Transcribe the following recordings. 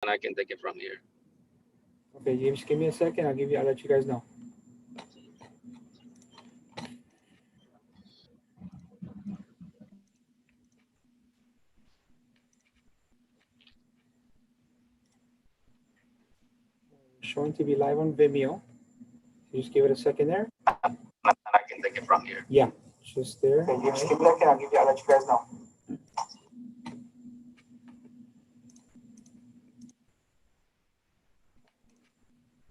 and I can take it from here. Okay, James, give me a second. I'll let you guys know. Showing to be live on Vimeo. Just give it a second there. And I can take it from here. Yeah, just there. Okay, James, give me a second. I'll let you guys know.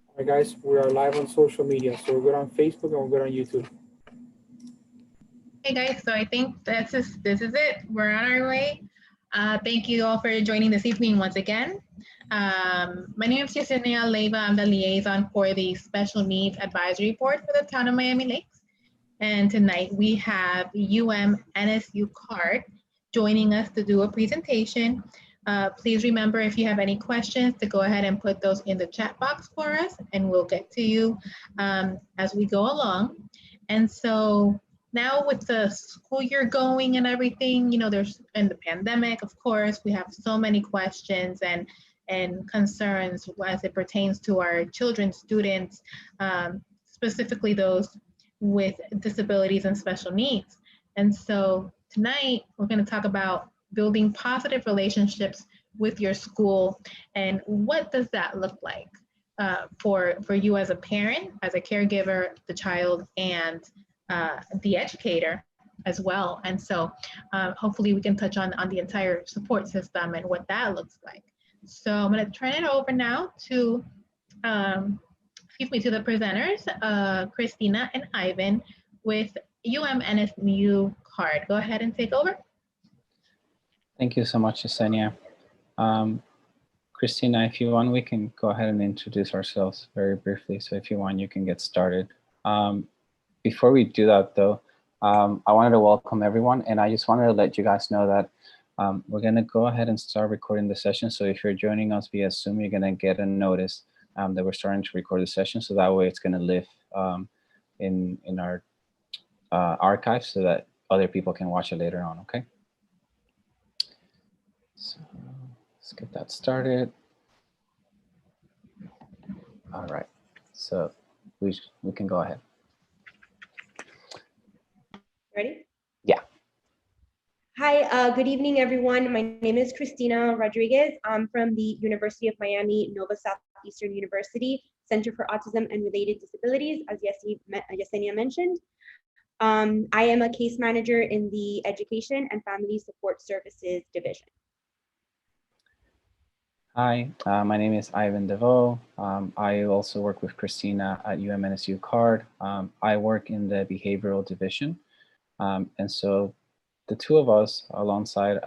All right, guys, we are live on social media. So we're good on Facebook and we're good on YouTube. Hey guys, so I think this is it. We're on our way. Thank you all for joining this evening once again. My name is Yesenia Leiva. I'm the liaison for the Special Needs Advisory Board for the town of Miami Lakes. And tonight we have UMNSU CARD joining us to do a presentation. Please remember, if you have any questions, to go ahead and put those in the chat box for us, and we'll get to you as we go along. And so now with the school year going and everything, you know, there's in the pandemic, of course, we have so many questions and concerns as it pertains to our children, students, specifically those with disabilities and special needs. And so tonight we're going to talk about building positive relationships with your school, and what does that look like for you as a parent, as a caregiver, the child, and the educator as well. And so hopefully we can touch on the entire support system and what that looks like. So I'm going to turn it over now to to the presenters, Christina and Ivan with UMNSU CARD. Go ahead and take over. Thank you so much, Yesenia. Christina, if you want, we can go ahead and introduce ourselves very briefly. So if you want, you can get started. Before we do that, though, I wanted to welcome everyone, and I just wanted to let you guys know that we're going to go ahead and start recording the session. So if you're joining us via Zoom, you're going to get a notice that we're starting to record the session. So that way it's going to live in our archive so that other people can watch it later on, okay? So let's get that started. All right, so we can go ahead. Ready? Yeah. Hi, good evening, everyone. My name is Cristina Rodriguez. I'm from the University of Miami, Nova Southeastern University, Center for Autism and Related Disabilities, as Yesenia mentioned. I am a case manager in the Education and Family Support Services Division. Hi, my name is Ivan DeVoe. I also work with Christina at UMNSU CARD. I work in the Behavioral Division. And so the two of us, alongside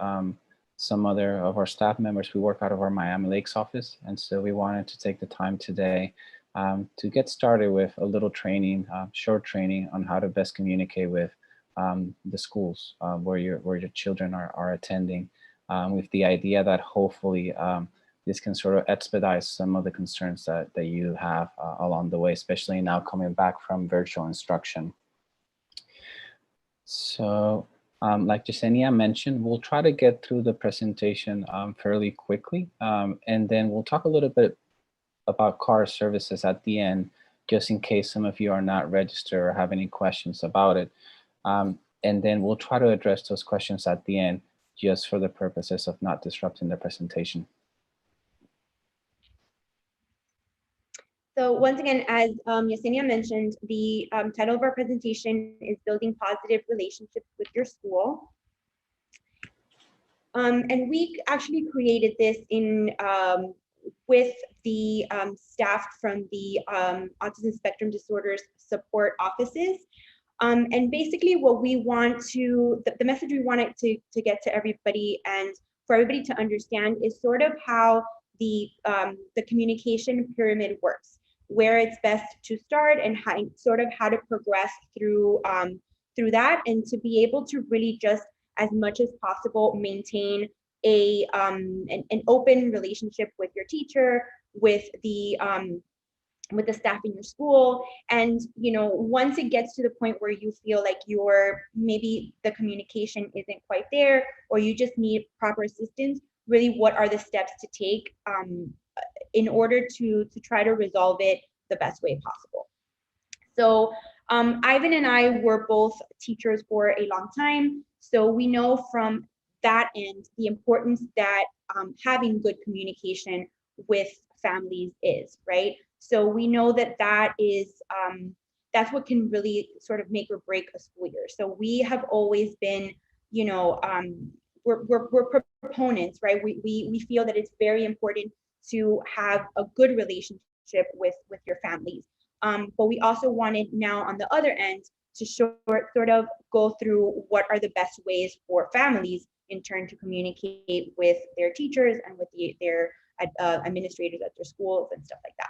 some other of our staff members, we work out of our Miami Lakes office. And so we wanted to take the time today to get started with a little training, short training on how to best communicate with the schools where your children are attending, with the idea that hopefully this can sort of expedite some of the concerns that you have along the way, especially now coming back from virtual instruction. So like Yesenia mentioned, we'll try to get through the presentation fairly quickly. And then we'll talk a little bit about CARD services at the end, just in case some of you are not registered or have any questions about it. And then we'll try to address those questions at the end, just for the purposes of not disrupting the presentation. So once again, as Yesenia mentioned, the title of our presentation is Building Positive Relationships with Your School. And we actually created this in with the staff from the Autism Spectrum Disorders support offices. And basically what we want to, the message we wanted to get to everybody and for everybody to understand is sort of how the communication pyramid works, where it's best to start and how, sort of how to progress through through that, and to be able to really just as much as possible maintain a an open relationship with your teacher, with the staff in your school. And you know, once it gets to the point where you feel like maybe the communication isn't quite there, or you just need proper assistance, really what are the steps to take in order to try to resolve it the best way possible. So Ivan and I were both teachers for a long time, so we know from that end the importance that having good communication with families is, right? So we know that that is that's what can really sort of make or break a school year. So we have always been, you know, we're proponents, right? We feel that it's very important to have a good relationship with your families. But we also wanted now on the other end to sort of go through what are the best ways for families in turn to communicate with their teachers and with their administrators at their schools and stuff like that.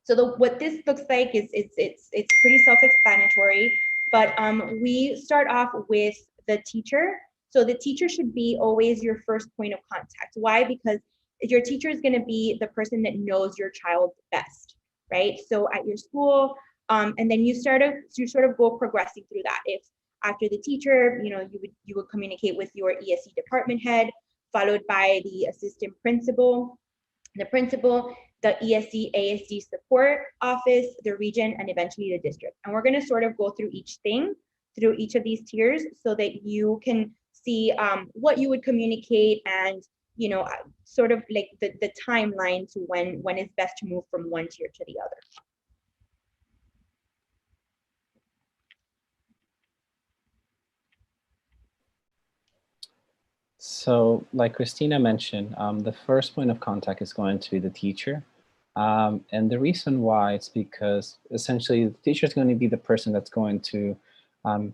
So what this looks like is it's pretty self-explanatory, but we start off with the teacher. So the teacher should be always your first point of contact. Why? Because your teacher is going to be the person that knows your child best, right? So at your school, and then you sort of go progressing through that. If after the teacher, you know, you would communicate with your ESC department head, followed by the assistant principal, the principal, the ESC ASD support office, the region, and eventually the district. And we're going to sort of go through each thing, through each of these tiers, so that you can see what you would communicate and, you know, sort of like the timeline to when it's best to move from one tier to the other. So like Christina mentioned, the first point of contact is going to be the teacher. And the reason why it's because essentially the teacher is going to be the person that's going to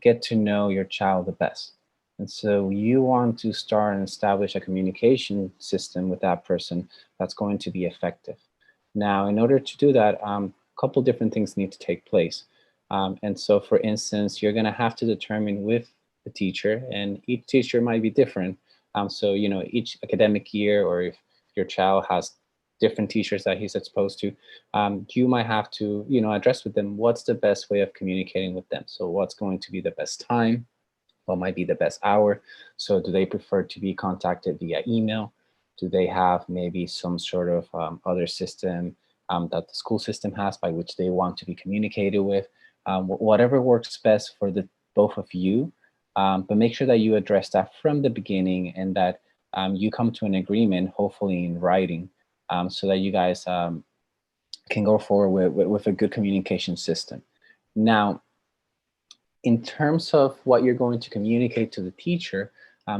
get to know your child the best. And so you want to start and establish a communication system with that person that's going to be effective. Now, in order to do that, a couple different things need to take place. And so for instance, you're going to have to determine with the teacher, and each teacher might be different. So, you know, each academic year, or if your child has different teachers that he's exposed to, you might have to, you know, address with them what's the best way of communicating with them. So what's going to be the best time? What might be the best hour? So do they prefer to be contacted via email? Do they have maybe some sort of other system that the school system has by which they want to be communicated with? Whatever works best for the both of you, but make sure that you address that from the beginning, and that you come to an agreement, hopefully in writing, so that you guys can go forward with a good communication system. Now, in terms of what you're going to communicate to the teacher,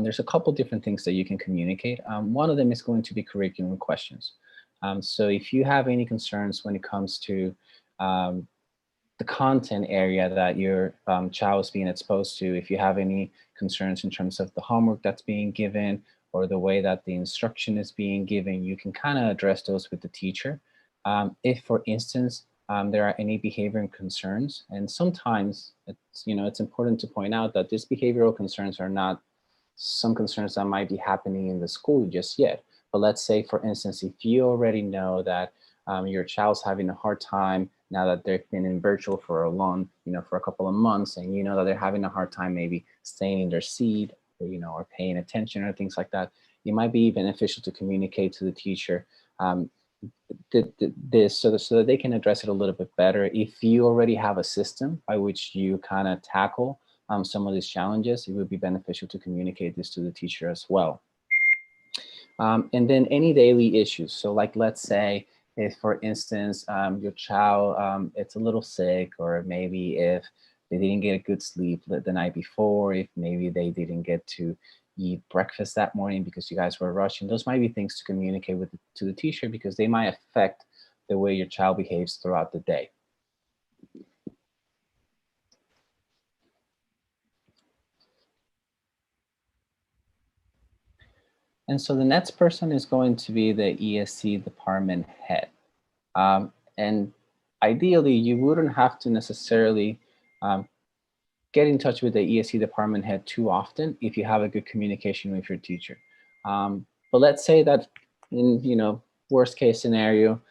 there's a couple different things that you can communicate. One of them is going to be curriculum questions. So if you have any concerns when it comes to the content area that your child is being exposed to, if you have any concerns in terms of the homework that's being given or the way that the instruction is being given, you can kind of address those with the teacher. If, for instance, there are any behavioral concerns, and sometimes it's important to point out that these behavioral concerns are not some concerns that might be happening in the school just yet. But let's say, for instance, if you already know that your child's having a hard time now that they've been in virtual for for a couple of months, and you know that they're having a hard time maybe staying in their seat, or, or paying attention or things like that, it might be beneficial to communicate to the teacher this so that they can address it a little bit better. If you already have a system by which you kind of tackle some of these challenges, it would be beneficial to communicate this to the teacher as well. And then any daily issues. So like, let's say if, for instance, your child it's a little sick, or maybe if they didn't get a good sleep the night before, if maybe they didn't get to eat breakfast that morning because you guys were rushing, those might be things to communicate to the teacher, because they might affect the way your child behaves throughout the day. And so the next person is going to be the ESC department head. And ideally, you wouldn't have to necessarily get in touch with the ESC department head too often if you have a good communication with your teacher. But let's say that in worst case scenario,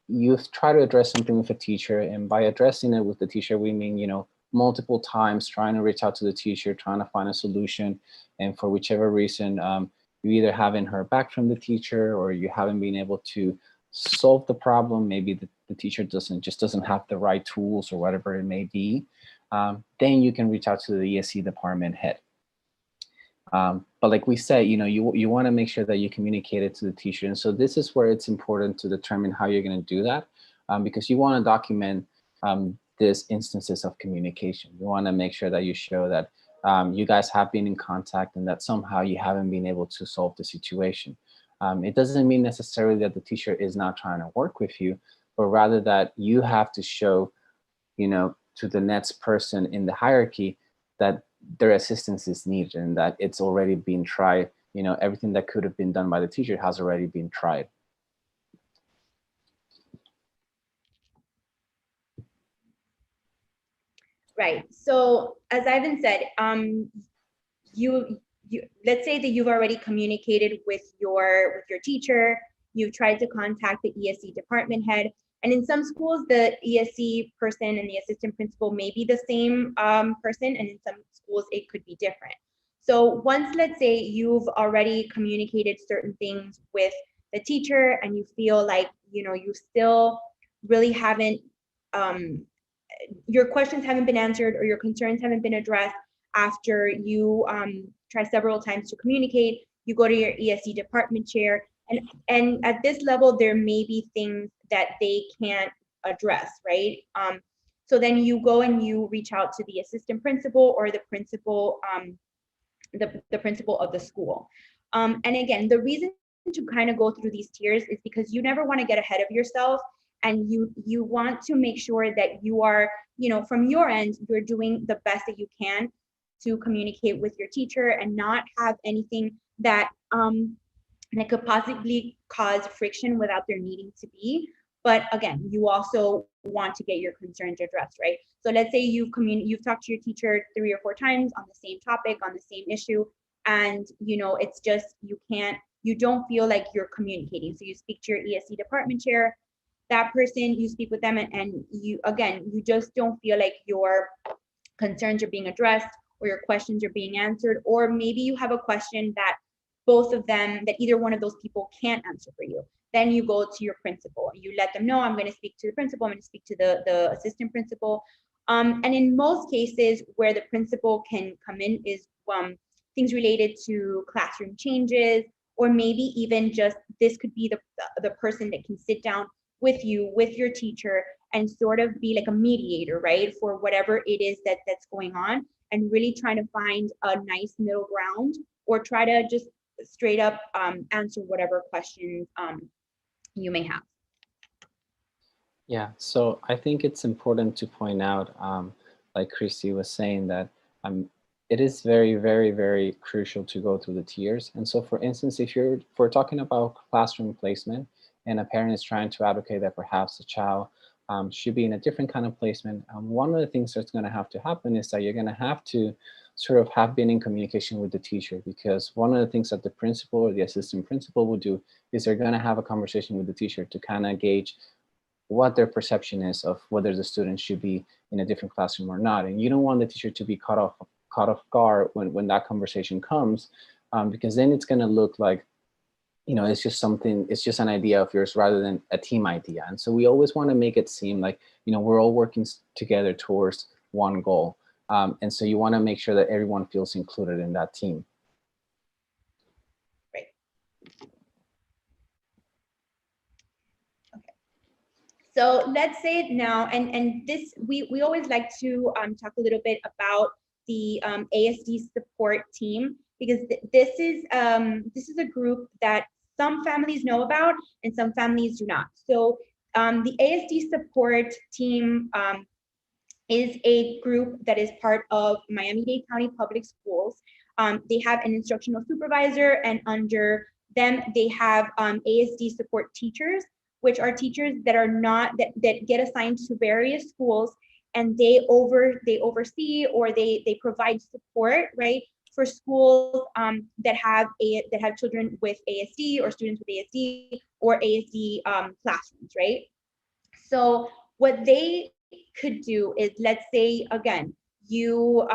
you try to address something with a teacher, and by addressing it with the teacher, we mean multiple times trying to reach out to the teacher, trying to find a solution, and for whichever reason you either haven't heard back from the teacher or you haven't been able to solve the problem, maybe the teacher just doesn't have the right tools or whatever it may be, then you can reach out to the ESC department head. But like we said, you want to make sure that you communicate it to the teacher. And so this is where it's important to determine how you're going to do that, because you want to document these instances of communication. You want to make sure that you show that you guys have been in contact and that somehow you haven't been able to solve the situation. It doesn't mean necessarily that the teacher is not trying to work with you, but rather that you have to show, to the next person in the hierarchy that their assistance is needed and that it's already been tried. Everything that could have been done by the teacher has already been tried. Right. So as Ivan said, you let's say that you've already communicated with your teacher, you've tried to contact the ESC department head, and in some schools, the ESC person and the assistant principal may be the same person, and in some schools, it could be different. So once, let's say, you've already communicated certain things with the teacher and you feel like, you still really haven't, your questions haven't been answered or your concerns haven't been addressed after you try several times to communicate, you go to your ESC department chair, and at this level, there may be things that they can't address, right? So then you go and you reach out to the assistant principal or the principal, the principal of the school. And again, the reason to kind of go through these tiers is because you never want to get ahead of yourself, and you want to make sure that you are, from your end, you're doing the best that you can to communicate with your teacher and not have anything that that could possibly cause friction without there needing to be. But again, you also want to get your concerns addressed, right? So let's say you've talked to your teacher 3 or 4 times on the same topic, on the same issue, and it's just you don't feel like you're communicating. So you speak to your ESC department chair, that person, you speak with them, and you just don't feel like your concerns are being addressed or your questions are being answered, or maybe you have a question that both of them, that either one of those people can't answer for you. Then you go to your principal. You let them know, I'm going to speak to the principal, I'm going to speak to the assistant principal. And in most cases where the principal can come in is things related to classroom changes, or maybe even just this could be the person that can sit down with you, with your teacher, and sort of be like a mediator, right, for whatever it is that's going on, and really trying to find a nice middle ground, or try to just straight up answer whatever questions you may have. Yeah, so I think it's important to point out, like Christy was saying, that it is very, very, very crucial to go through the tiers. And so, for instance, if we're talking about classroom placement and a parent is trying to advocate that perhaps the child should be in a different kind of placement, one of the things that's going to have to happen is that you're going to have to sort of have been in communication with the teacher, because one of the things that the principal or the assistant principal will do is they're going to have a conversation with the teacher to kind of gauge what their perception is of whether the student should be in a different classroom or not. And you don't want the teacher to be caught off guard when that conversation comes, because then it's going to look like, it's just an idea of yours rather than a team idea. And so we always want to make it seem like, we're all working together towards one goal. And so you want to make sure that everyone feels included in that team. Right. Okay. So let's say now, and this, we always like to talk a little bit about the ASD support team, because this is a group that some families know about and some families do not. So the ASD support team is a group that is part of Miami-Dade County Public Schools. They have an instructional supervisor, and under them they have ASD support teachers, which are teachers that are not that get assigned to various schools, and they oversee, or they provide support, right, for schools that have children with ASD, or students with ASD, or ASD classrooms, right? So what they could do is, let's say again, you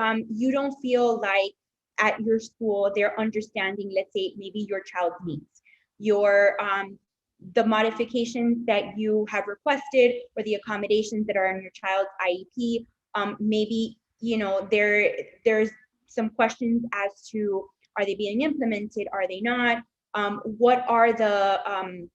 don't feel like at your school, they're understanding, let's say, maybe your child's needs, your the modifications that you have requested or the accommodations that are in your child's IEP. Maybe, you know, there's some questions as to, are they being implemented? Are they not? What are the,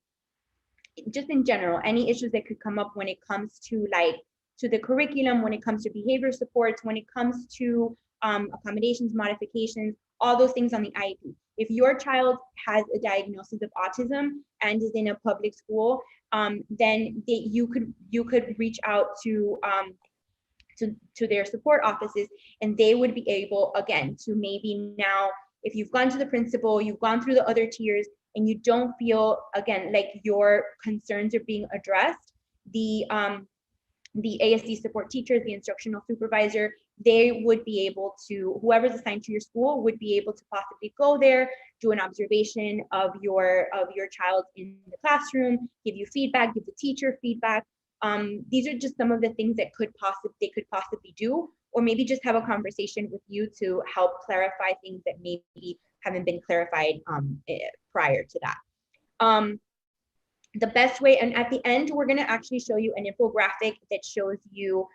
just in general, any issues that could come up when it comes to like, to the curriculum, when it comes to behavior supports, when it comes to accommodations, modifications, all those things on the IEP. If your child has a diagnosis of autism and is in a public school, then you could reach out to their support offices, and they would be able, again, to maybe now, if you've gone to the principal, you've gone through the other tiers, and you don't feel, again, like your concerns are being addressed, the ASD support teachers, the instructional supervisor, they would be able to, whoever's assigned to your school would be able to possibly go there, do an observation of your child in the classroom, give you feedback, give the teacher feedback. These are just some of the things that they could possibly do, or maybe just have a conversation with you to help clarify things that maybe haven't been clarified prior to that. The best way, and at the end, we're going to actually show you an infographic that shows you,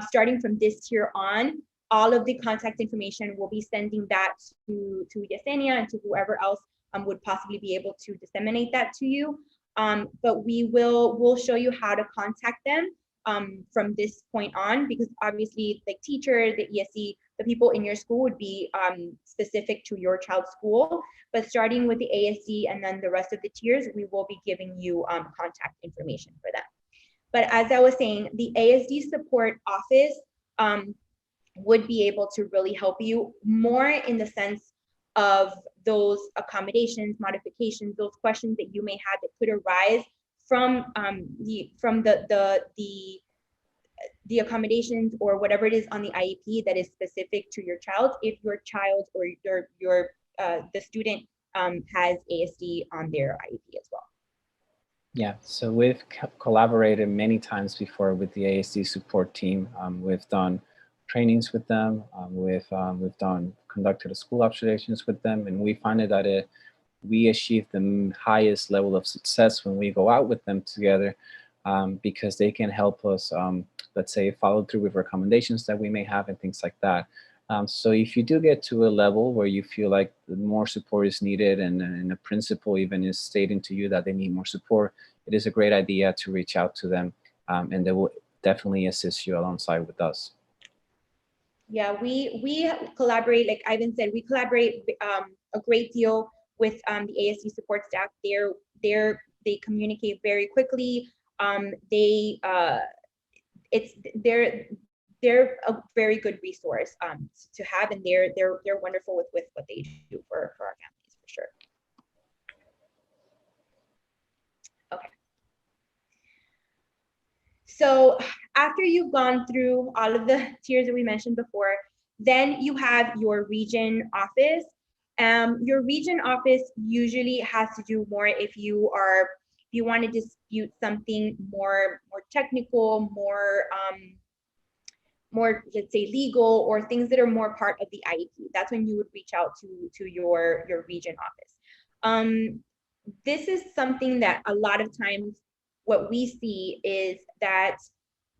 starting from this tier on, all of the contact information. We'll be sending that to Yesenia and to whoever else would possibly be able to disseminate that to you. But we'll show you how to contact them from this point on, because obviously the teacher, the ESE, the people in your school would be specific to your child's school. But starting with the ASD and then the rest of the tiers, we will be giving you contact information for them. But as I was saying, the ASD support office would be able to really help you more in the sense of those accommodations, modifications, those questions that you may have that could arise from the accommodations or whatever it is on the IEP that is specific to your child, if your child or the student has ASD on their IEP as well. Yeah, so we've collaborated many times before with the ASD support team. We've done trainings with them. We've conducted a school observations with them, and we find that we achieve the highest level of success when we go out with them together, because they can help us, let's say, follow through with recommendations that we may have and things like that. So if you do get to a level where you feel like more support is needed, and the principal even is stating to you that they need more support, it is a great idea to reach out to them, and they will definitely assist you alongside with us. Yeah, we collaborate, like Ivan said, we collaborate a great deal with the ASD support staff. They communicate very quickly. They're a very good resource to have, and they're wonderful with what they do for our families, for sure. Okay. So after you've gone through all of the tiers that we mentioned before, then you have your region office. Your region office usually has to do more if you want to dispute something more technical, more let's say legal, or things that are more part of the IEP. That's when you would reach out to your region office. This is something that a lot of times what we see is that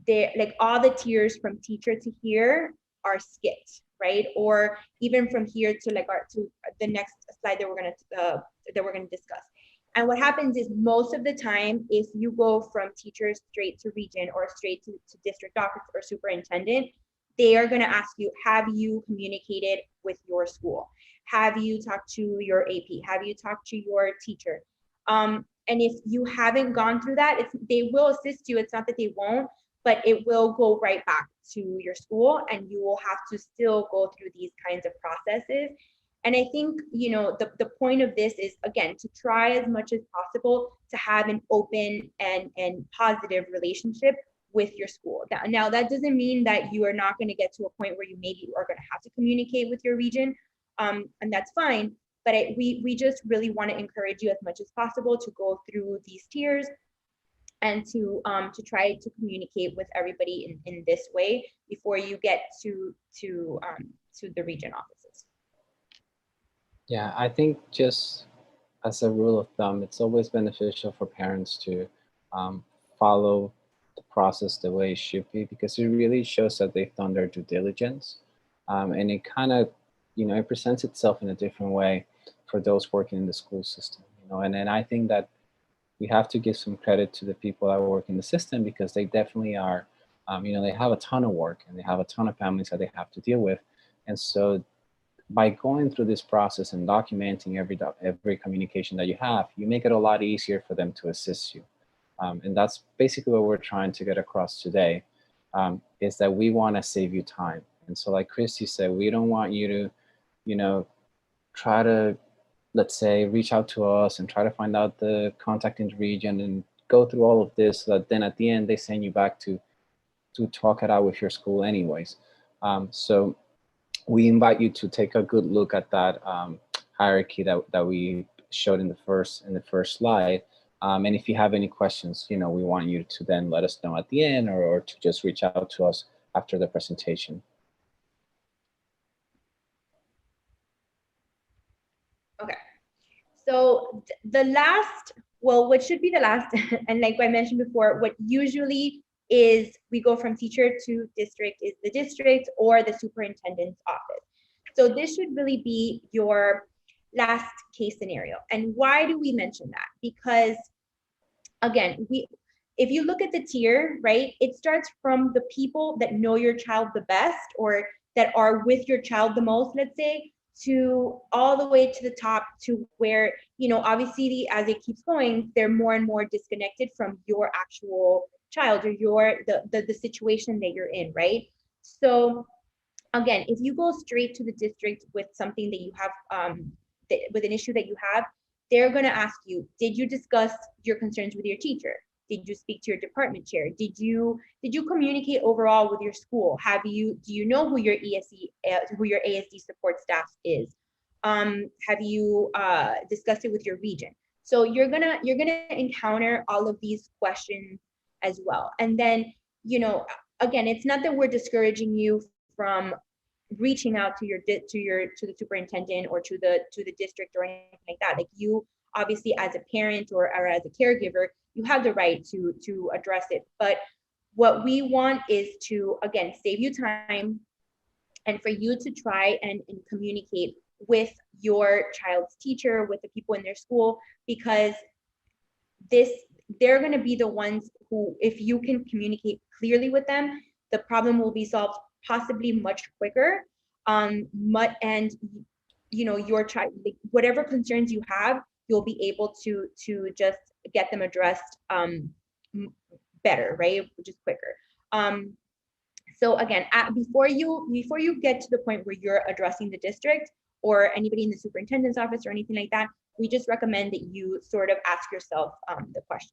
like all the tiers from teacher to here are skipped, right? Or even from here to to the next slide that we're gonna discuss. And what happens is, most of the time, if you go from teacher straight to region or straight to district office or superintendent, they are going to ask you, have you communicated with your school? Have you talked to your AP? Have you talked to your teacher? And if you haven't gone through that, they will assist you. It's not that they won't, but it will go right back to your school, and you will have to still go through these kinds of processes. And I think, the point of this is, again, to try as much as possible to have an open and positive relationship with your school. Now, that doesn't mean that you are not going to get to a point where you maybe are going to have to communicate with your region, and that's fine. But we just really want to encourage you as much as possible to go through these tiers and to try to communicate with everybody in this way before you get to the region offices. Yeah, I think just as a rule of thumb, it's always beneficial for parents to follow the process the way it should be, because it really shows that they've done their due diligence. And it kind of, it presents itself in a different way for those working in the school system, and I think that we have to give some credit to the people that work in the system, because they definitely are, they have a ton of work and they have a ton of families that they have to deal with. And so by going through this process and documenting every communication that you have, you make it a lot easier for them to assist you. And that's basically what we're trying to get across today, is that we want to save you time. And so like Christy said, we don't want you to, you know, try to, let's say, reach out to us and try to find out the contact in the region and go through all of this, so that then at the end they send you back to talk it out with your school anyways. So we invite you to take a good look at that hierarchy that we showed in the first slide. And if you have any questions, we want you to then let us know at the end, or to just reach out to us after the presentation. Okay. So the last, well, what should be the last, and like I mentioned before, what usually is we go from teacher to district is the district or the superintendent's office. So this should really be your last case scenario. And why do we mention that? Because again, if you look at the tier, right, it starts from the people that know your child the best, or that are with your child the most, let's say, to all the way to the top, to where, obviously as it keeps going, they're more and more disconnected from your actual child, or the situation that you're in, right? So again, if you go straight to the district with something that you have, with an issue that you have, they're going to ask you, did you discuss your concerns with your teacher? Did you speak to your department chair? Did you communicate overall with your school? Do you know who your ASD support staff is? Have you discussed it with your region? So you're gonna encounter all of these questions as well. And then, again, it's not that we're discouraging you from reaching out to the superintendent or to the district or anything like that. Like, you obviously, as a parent or as a caregiver, you have the right to address it. But what we want is to, again, save you time, and for you to try and communicate with your child's teacher, with the people in their school, because they're going to be the ones who, if you can communicate clearly with them, the problem will be solved possibly much quicker. And your child, whatever concerns you have, you'll be able to just get them addressed better, right? Just quicker. So again, before you get to the point where you're addressing the district or anybody in the superintendent's office or anything like that, we just recommend that you sort of ask yourself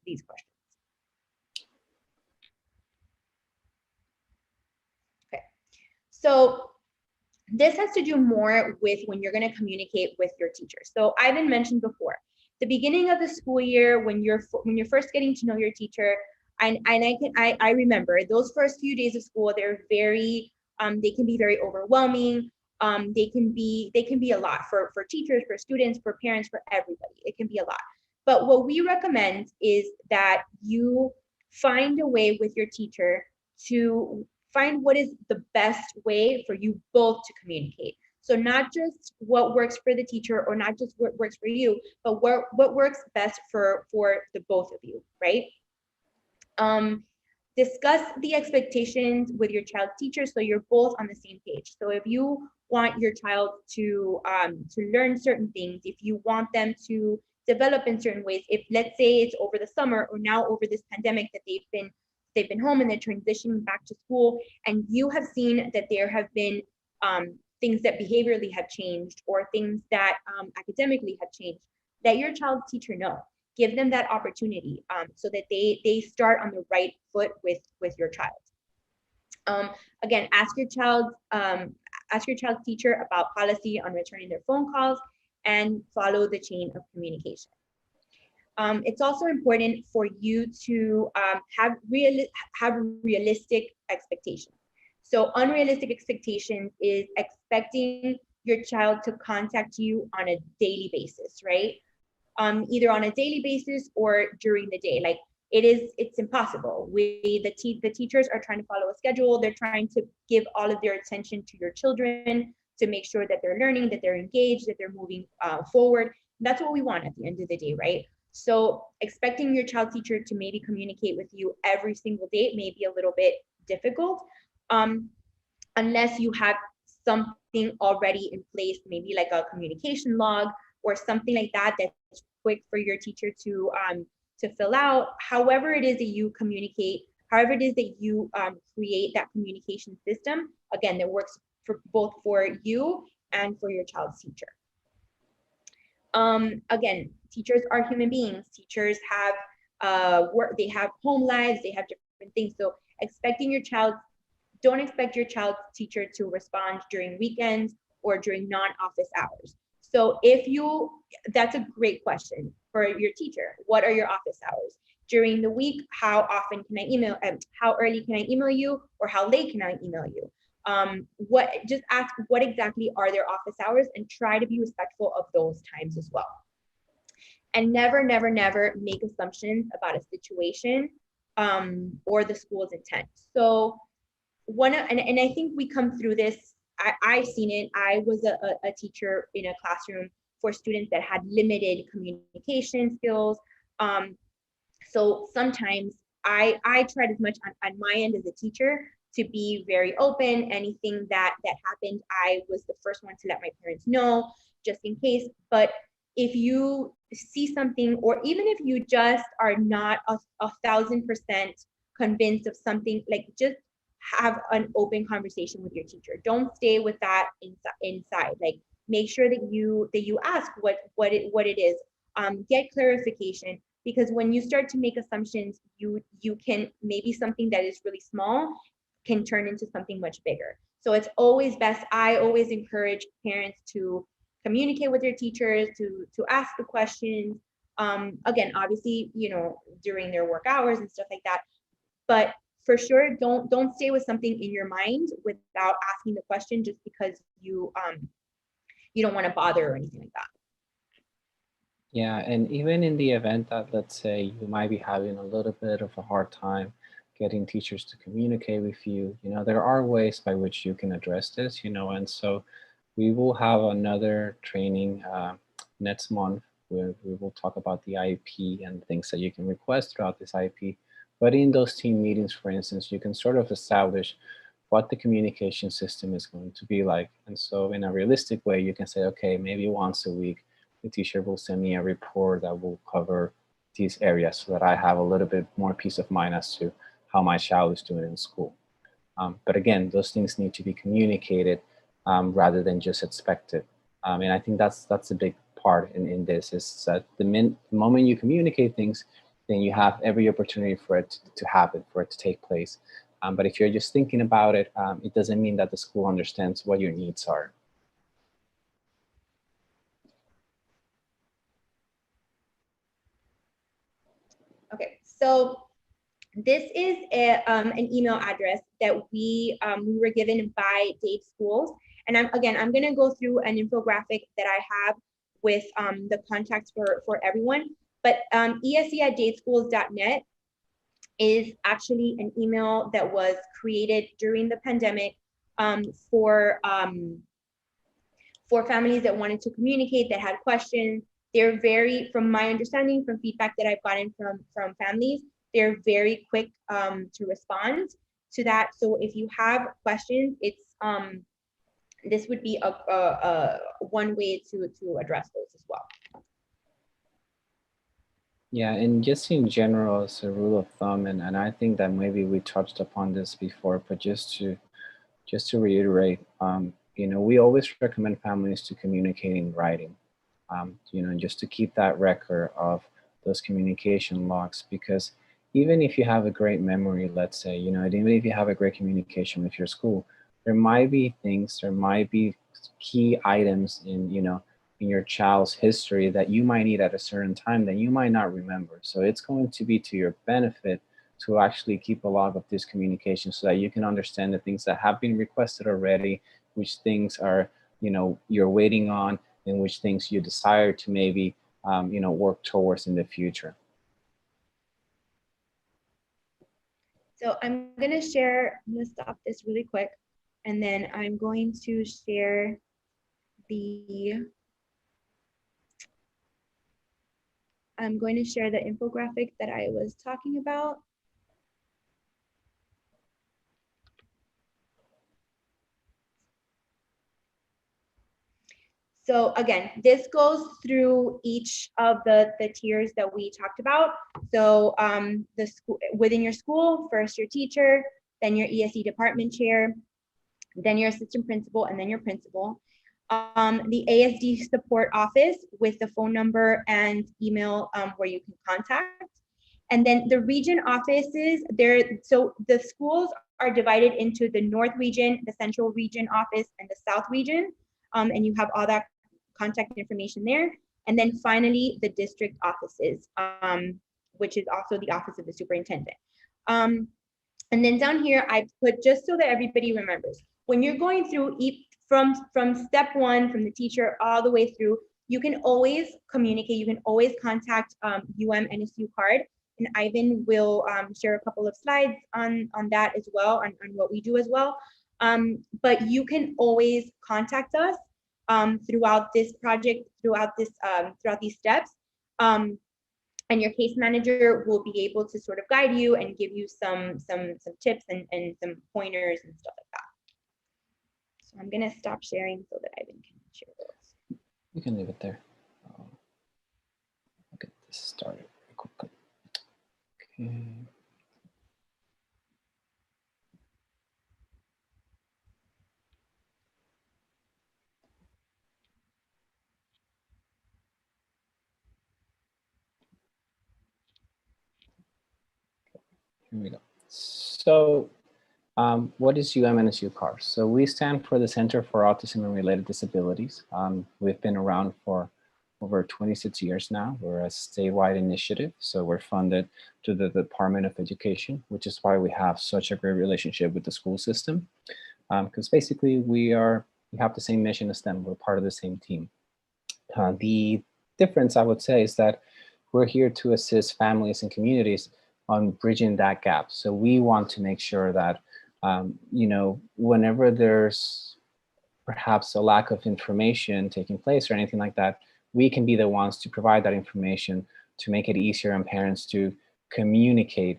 these questions. Okay, so this has to do more with when you're going to communicate with your teacher. So Ivan mentioned before, the beginning of the school year, when you're first getting to know your teacher, and I remember those first few days of school, they're very they can be very overwhelming. They can be a lot for teachers, for students, for parents, for everybody. It can be a lot. But what we recommend is that you find a way with your teacher to find what is the best way for you both to communicate. So not just what works for the teacher, or not just what works for you, but what works best for the both of you, right? Discuss the expectations with your child's teacher so you're both on the same page. So if you want your child to learn certain things, if you want them to develop in certain ways, if, let's say, it's over the summer or now over this pandemic that they've been home and they're transitioning back to school, and you have seen that there have been things that behaviorally have changed, or things that academically have changed, let your child's teacher know. Give them that opportunity so that they start on the right foot with your child. Again, ask your child's teacher about policy on returning their phone calls, and follow the chain of communication. It's also important for you to have realistic expectations. So unrealistic expectations is expecting your child to contact you on a daily basis, right? Either on a daily basis or during the day. Like it's impossible. The teachers are trying to follow a schedule. They're trying to give all of their attention to your children to make sure that they're learning, that they're engaged, that they're moving forward. That's what we want at the end of the day, right? So expecting your child teacher to maybe communicate with you every single day may be a little bit difficult, unless you have something already in place, maybe like a communication log or something like that that's quick for your teacher to fill out. However it is that you communicate, however it is that you create that communication system, again, that works for both for you and for your child's teacher. Again, teachers are human beings. Teachers have work, they have home lives, they have different things. So don't expect your child's teacher to respond during weekends or during non-office hours. So that's a great question for your teacher. What are your office hours? During the week, how often can I email, how early can I email you, or how late can I email you? Just ask what exactly are their office hours and try to be respectful of those times as well. And never, never, never make assumptions about a situation or the school's intent. So and I think we come through this, I've seen it. I was a teacher in a classroom for students that had limited communication skills. So sometimes I tried as much on my end as a teacher to be very open. Anything that happened, I was the first one to let my parents know, just in case. But if you see something, or even if you just are not 1,000% convinced of something, like just have an open conversation with your teacher. Don't stay with that inside. Like make sure that you ask what it is. Get clarification, because when you start to make assumptions, you can, maybe something that is really small can turn into something much bigger. So it's always best. I always encourage parents to communicate with their teachers, to ask the questions. Again, obviously, during their work hours and stuff like that. But for sure, don't stay with something in your mind without asking the question, just because you don't want to bother or anything like that. Yeah, and even in the event that, let's say, you might be having a little bit of a hard time getting teachers to communicate with you, there are ways by which you can address this, and so we will have another training next month where we will talk about the IEP and things that you can request throughout this IEP. But in those team meetings, for instance, you can sort of establish what the communication system is going to be like. And so in a realistic way, you can say, okay, maybe once a week, the teacher will send me a report that will cover these areas so that I have a little bit more peace of mind as to how my child is doing in school. But again, those things need to be communicated rather than just expected. And I think that's a big part in this, is that the moment you communicate things, then you have every opportunity for it to happen, for it to take place. But if you're just thinking about it, it doesn't mean that the school understands what your needs are. Okay, so this is an email address that we were given by Dade Schools. And I'm going to go through an infographic that I have with the contacts for everyone. But esc@dadeschools.net is actually an email that was created during the pandemic for families that wanted to communicate, that had questions. They're very, from my understanding, from feedback that I've gotten from families, they're very quick to respond to that. So if you have questions, it's this would be a one way to address those as well. Yeah, and just in general, as a rule of thumb, and I think that maybe we touched upon this before, but just to reiterate, we always recommend families to communicate in writing, just to keep that record of those communication logs, because even if you have a great memory, let's say, and even if you have a great communication with your school, there might be key items in your child's history that you might need at a certain time that you might not remember. So it's going to be to your benefit to actually keep a log of this communication so that you can understand the things that have been requested already, which things are you're waiting on, and which things you desire to maybe, work towards in the future. So I'm going to stop this really quick, and then I'm going to share the infographic that I was talking about. So again, this goes through each of the tiers that we talked about. So the school, within your school, first your teacher, then your ESD department chair, then your assistant principal, and then your principal. The ASD support office with the phone number and email where you can contact. And then the region offices, so the schools are divided into the North region, the Central region office, and the South region. And you have all that contact information there. And then finally, the district offices, which is also the office of the superintendent. And then down here, I put, just so that everybody remembers, when you're going through from step one, from the teacher all the way through, you can always communicate, you can always contact UMNSU card. And Ivan will share a couple of slides on that as well, on what we do as well. But you can always contact us throughout this project, throughout these steps. And your case manager will be able to sort of guide you and give you some tips and some pointers and stuff like that. So I'm gonna stop sharing so that Ivan can share those. You can leave it there. I'll get this started real quickly. Okay. Here we go. So what is UMNSU CAR? So we stand for the Center for Autism and Related Disabilities. We've been around for over 26 years now. We're a statewide initiative, so we're funded to the Department of Education, which is why we have such a great relationship with the school system. Because basically we have the same mission as them. We're part of the same team. The difference, I would say, is that we're here to assist families and communities on bridging that gap. So we want to make sure that whenever there's perhaps a lack of information taking place or anything like that, we can be the ones to provide that information to make it easier on parents to communicate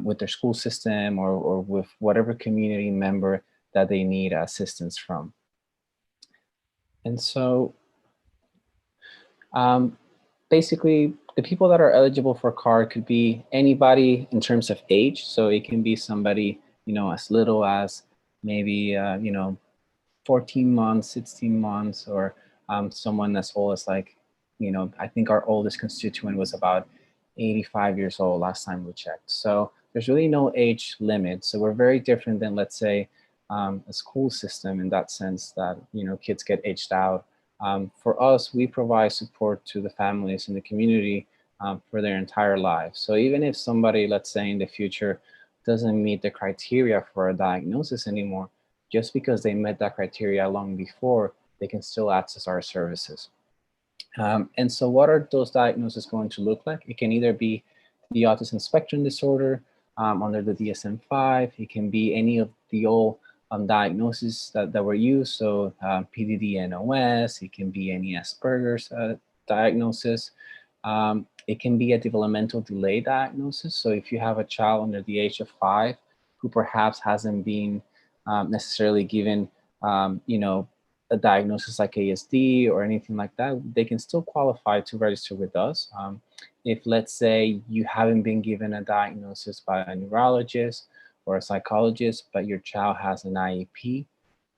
with their school system or with whatever community member that they need assistance from. And so basically, the people that are eligible for CAR could be anybody in terms of age. So it can be somebody, as little as maybe, 14 months, 16 months, or someone as old as like, I think our oldest constituent was about 85 years old last time we checked. So there's really no age limit. So we're very different than, let's say, a school system in that sense that, kids get aged out. For us, we provide support to the families in the community for their entire lives. So even if somebody, let's say in the future, doesn't meet the criteria for a diagnosis anymore, just because they met that criteria long before, they can still access our services. And so what are those diagnoses going to look like? It can either be the autism spectrum disorder under the DSM-5. It can be any of the old diagnoses that were used. So PDD-NOS, it can be any Asperger's diagnosis. It can be a developmental delay diagnosis. So if you have a child under the age of 5 who perhaps hasn't been necessarily given, a diagnosis like ASD or anything like that, they can still qualify to register with us. If, let's say, you haven't been given a diagnosis by a neurologist or a psychologist, but your child has an IEP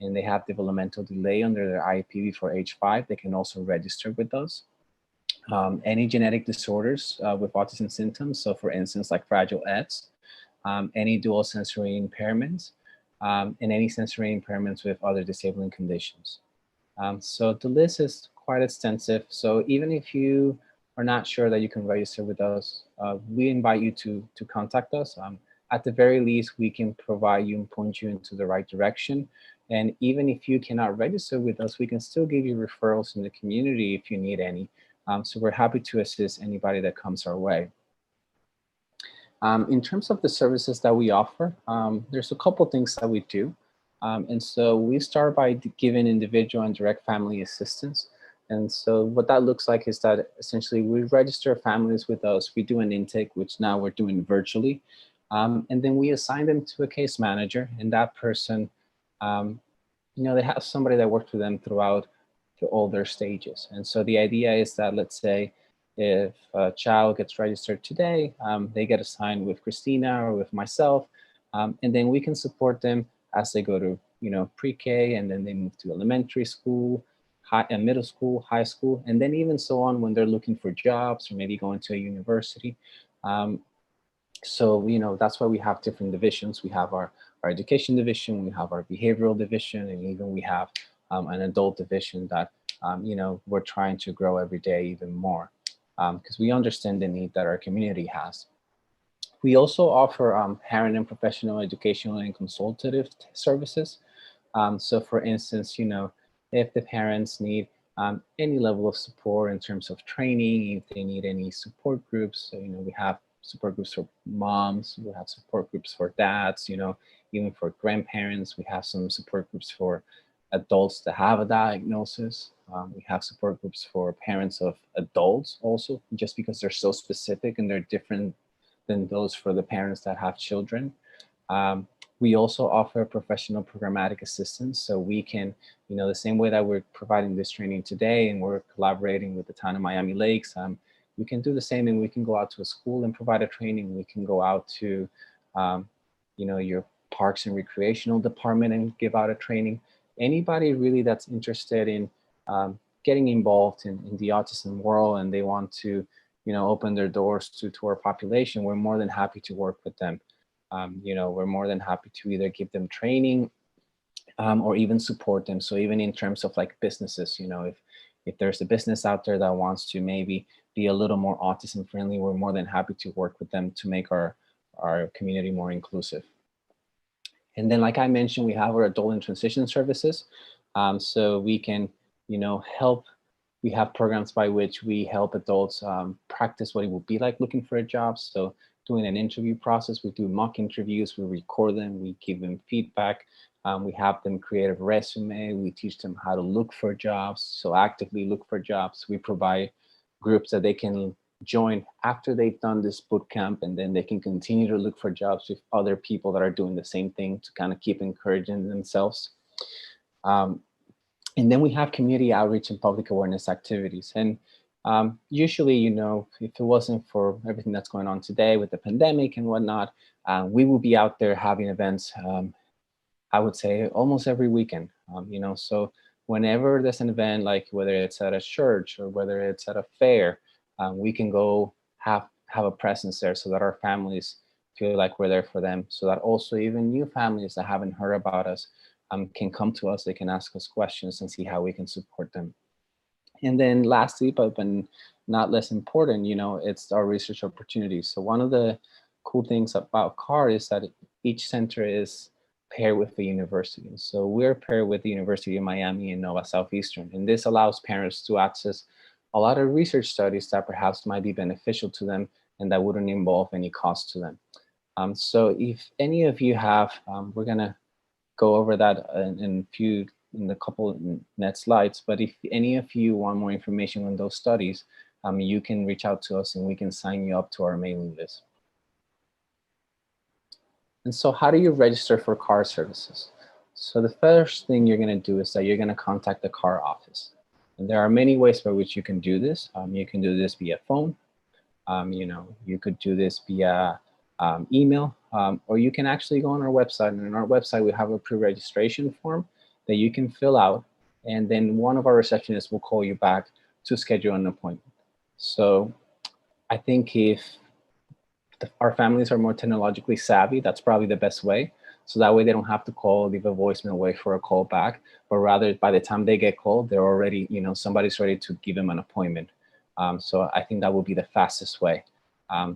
and they have developmental delay under their IEP before age 5, they can also register with us. Any genetic disorders with autism symptoms, so for instance, like Fragile X, any dual sensory impairments, and any sensory impairments with other disabling conditions. So the list is quite extensive. So even if you are not sure that you can register with us, we invite you to contact us. At the very least, we can provide you and point you into the right direction. And even if you cannot register with us, we can still give you referrals in the community if you need any. So we're happy to assist anybody that comes our way. In terms of the services that we offer, there's a couple things that we do. And so we start by giving individual and direct family assistance. And so what that looks like is that essentially we register families with us, we do an intake, which now we're doing virtually. And then we assign them to a case manager, and that person, they have somebody that works with them throughout all their stages. And so the idea is that, let's say, if a child gets registered today, they get assigned with Christina or with myself, and then we can support them as they go to, pre-K, and then they move to elementary school, middle school, high school, and then even so on when they're looking for jobs or maybe going to a university. So, that's why we have different divisions. We have our education division, we have our behavioral division, and even we have an adult division that, we're trying to grow every day even more, because we understand the need that our community has. We also offer parent and professional educational and consultative services. So for instance, if the parents need any level of support in terms of training, if they need any support groups, so, we have support groups for moms, we have support groups for dads, even for grandparents, we have some support groups for adults that have a diagnosis. We have support groups for parents of adults also, just because they're so specific and they're different than those for the parents that have children. We also offer professional programmatic assistance. So we can, the same way that we're providing this training today and we're collaborating with the town of Miami Lakes, we can do the same, and we can go out to a school and provide a training. We can go out to, your parks and recreational department and give out a training. Anybody really that's interested in getting involved in the autism world and they want to, open their doors to our population, we're more than happy to work with them. We're more than happy to either give them training or even support them. So even in terms of like businesses, if there's a business out there that wants to maybe be a little more autism friendly, we're more than happy to work with them to make our community more inclusive. And then, like I mentioned, we have our adult and transition services. So we can, help. We have programs by which we help adults practice what it would be like looking for a job. So doing an interview process, we do mock interviews, we record them, we give them feedback. We have them create a resume. We teach them how to look for jobs. So actively look for jobs. We provide groups that they can join after they've done this boot camp, and then they can continue to look for jobs with other people that are doing the same thing to kind of keep encouraging themselves. And then we have community outreach and public awareness activities. And usually, if it wasn't for everything that's going on today with the pandemic and whatnot, we will be out there having events, I would say almost every weekend, so whenever there's an event, like whether it's at a church or whether it's at a fair, we can go have a presence there so that our families feel like we're there for them, so that also even new families that haven't heard about us can come to us, they can ask us questions and see how we can support them. And then lastly, but not less important, it's our research opportunities. So one of the cool things about CARD is that each center is paired with the university. So we're paired with the University of Miami and Nova Southeastern. And this allows parents to access a lot of research studies that perhaps might be beneficial to them and that wouldn't involve any cost to them. So if any of you have, we're gonna go over that in a couple next slides, but if any of you want more information on those studies, you can reach out to us and we can sign you up to our mailing list. And so how do you register for CARD services? So the first thing you're going to do is that you're going to contact the CARD office. And there are many ways by which you can do this. You can do this via phone. You could do this via email, or you can actually go on our website. And on our website, we have a pre-registration form that you can fill out. And then one of our receptionists will call you back to schedule an appointment. So I think if our families are more technologically savvy, that's probably the best way. So that way they don't have to call, leave a voicemail, wait for a call back, but rather by the time they get called, they're already, somebody's ready to give them an appointment. So I think that would be the fastest way.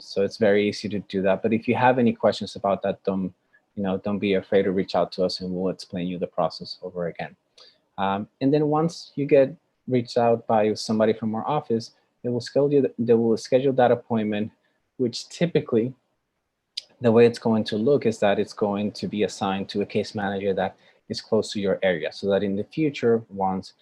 So it's very easy to do that. But if you have any questions about that, don't don't be afraid to reach out to us, and we'll explain you the process over again. And then once you get reached out by somebody from our office, they will schedule that appointment, which typically the way it's going to look is that it's going to be assigned to a case manager that is close to your area, so that in the future, once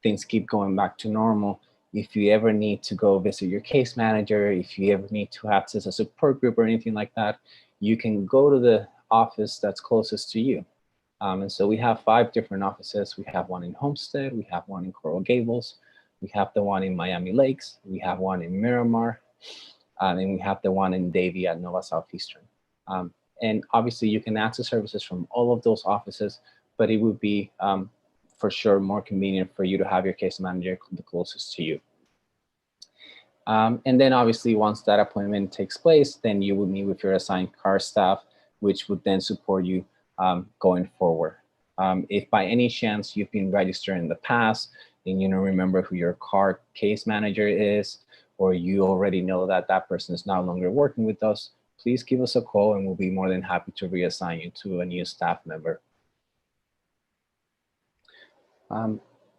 things keep going back to normal, if you ever need to go visit your case manager, if you ever need to access a support group or anything like that, you can go to the office that's closest to you. And so we have 5 different offices. We have one in Homestead, we have one in Coral Gables, we have the one in Miami Lakes, we have one in Miramar, and we have the one in Davie at Nova Southeastern. And obviously you can access services from all of those offices, but it would be for sure more convenient for you to have your case manager the closest to you. And then obviously once that appointment takes place, then you will meet with your assigned CAR staff, which would then support you going forward. If by any chance you've been registered in the past and you don't remember who your CAR case manager is, or you already know that that person is no longer working with us, please give us a call and we'll be more than happy to reassign you to a new staff member.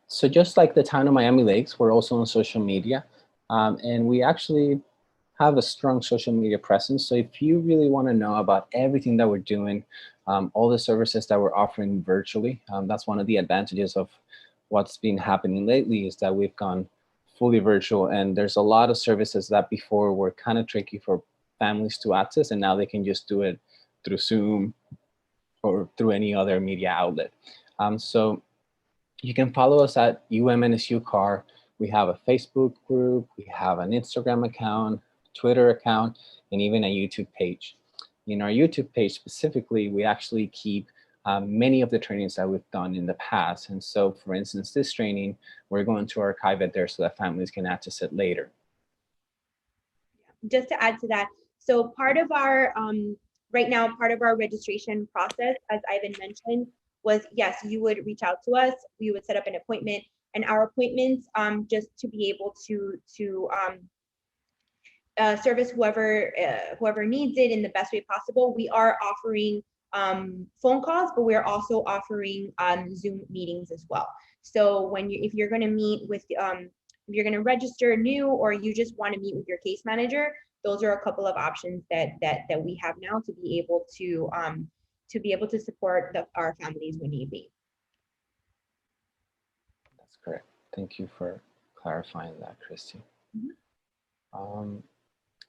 So just like the town of Miami Lakes, we're also on social media, and we actually have a strong social media presence. So if you really want to know about everything that we're doing, all the services that we're offering virtually, that's one of the advantages of what's been happening lately, is that we've gone fully virtual, and there's a lot of services that before were kind of tricky for families to access, and now they can just do it through Zoom or through any other media outlet. So you can follow us at UMNSU CAR. We have a Facebook group, we have an Instagram account, Twitter account, and even a YouTube page. In our YouTube page specifically, we actually keep many of the trainings that we've done in the past. And so for instance, this training, we're going to archive it there so that families can access it later. Just to add to that, so part of our, right now, part of our registration process, as Ivan mentioned, was yes, you would reach out to us, we would set up an appointment, and our appointments, just to be able to service whoever needs it in the best way possible. We are offering phone calls, but we're also offering Zoom meetings as well. So if you're going to meet with, if you're going to register new, or you just want to meet with your case manager, those are a couple of options that we have now to be able to support our families when need be. That's correct. Thank you for clarifying that, Christy. Mm-hmm.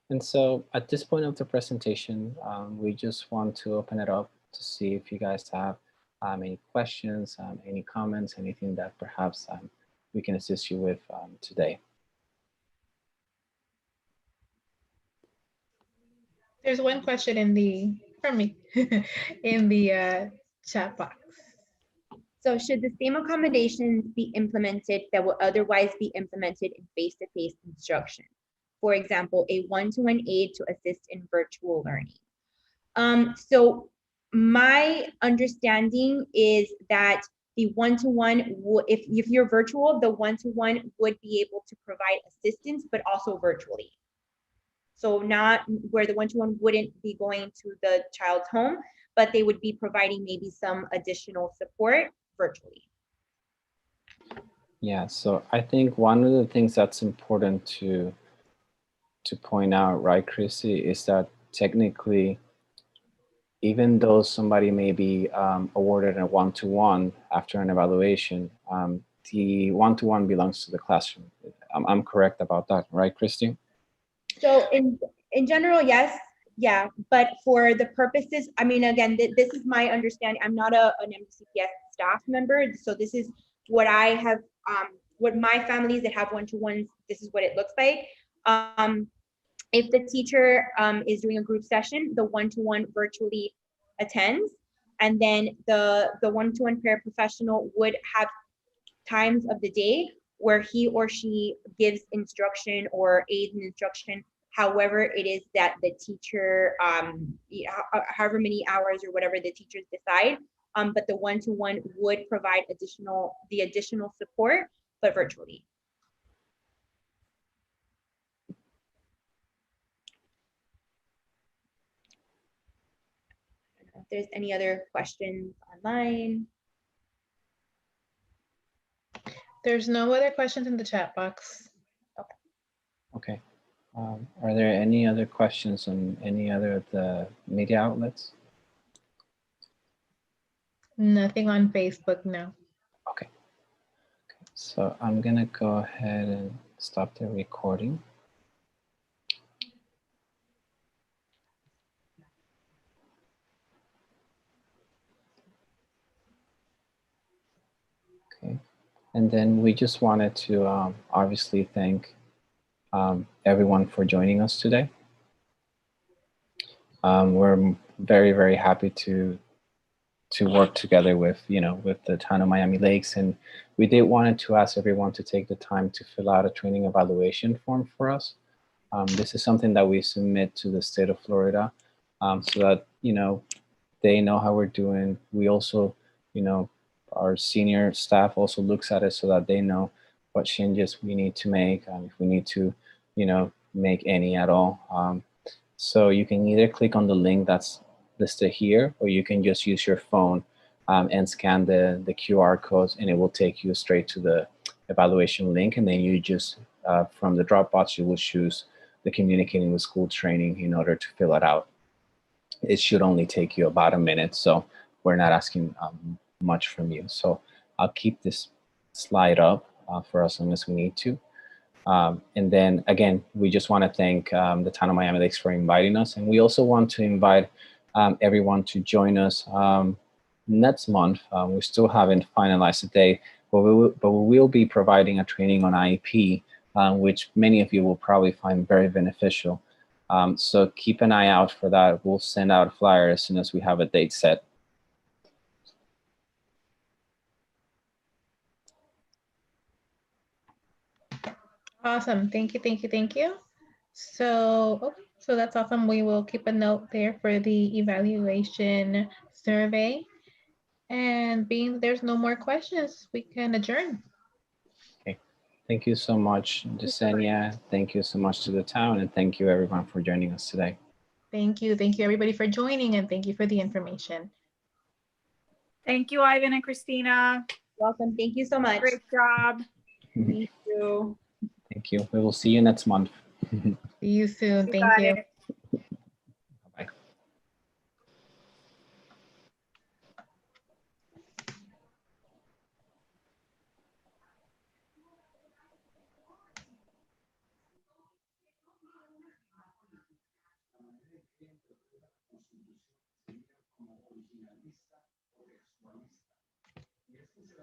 And so at this point of the presentation, we just want to open it up to see if you guys have any questions, any comments, anything that perhaps we can assist you with today. There's one question from me in the chat box. So should the same accommodations be implemented that will otherwise be implemented in face-to-face instruction? For example, a one-to-one aid to assist in virtual learning. So my understanding is that the one-to-one, if you're virtual, the one-to-one would be able to provide assistance, but also virtually. So not where the one-to-one wouldn't be going to the child's home, but they would be providing maybe some additional support virtually. Yeah, so I think one of the things that's important to point out, right, Chrissy, is that technically, even though somebody may be awarded a one-to-one after an evaluation, the one-to-one belongs to the classroom. I'm correct about that, right, Christy? So in general, yes, yeah, but for the purposes, I mean, again, this is my understanding. I'm not an MDCPS staff member, so this is what I have, what my families that have one-to-ones, this is what it looks like. If the teacher is doing a group session, the one-to-one virtually attends, and then the one-to-one paraprofessional would have times of the day where he or she gives instruction or aids in instruction, however it is that the teacher, however many hours or whatever the teachers decide, but the one-to-one would provide the additional support, but virtually. if there's any other questions online. There's no other questions in the chat box. Okay. Are there any other questions on any other of the media outlets? Nothing on Facebook, no. Okay. So I'm gonna go ahead and stop the recording. Okay. And then we just wanted to obviously thank everyone for joining us today. We're very, very happy to work together with, with the town of Miami Lakes. And we did wanted to ask everyone to take the time to fill out a training evaluation form for us. This is something that we submit to the state of Florida so that, they know how we're doing. We also, our senior staff also looks at it so that they know what changes we need to make, if we need to, make any at all. So you can either click on the link that's listed here, or you can just use your phone and scan the QR codes, and it will take you straight to the evaluation link. And then you just, from the Dropbox, you will choose the communicating with school training in order to fill it out. It should only take you about a minute, so we're not asking much from you. So I'll keep this slide up for as long as we need to. And then again, we just want to thank the town of Miami Lakes for inviting us. And we also want to invite everyone to join us next month. We still haven't finalized the date, but we will be providing a training on IEP, which many of you will probably find very beneficial. So keep an eye out for that. We'll send out a flyer as soon as we have a date set. Awesome. Thank you, thank you, thank you. So, okay, so that's awesome. We will keep a note there for the evaluation survey. And being there's no more questions, we can adjourn. Okay. Thank you so much, Jasenia. Thank you so much to the town, and thank you everyone for joining us today. Thank you everybody for joining, and thank you for the information. Thank you, Ivan and Christina. Welcome. Thank you so much. Great job. Thank you. Thank you. We will see you next month. See you soon. Thank got you. it. Bye.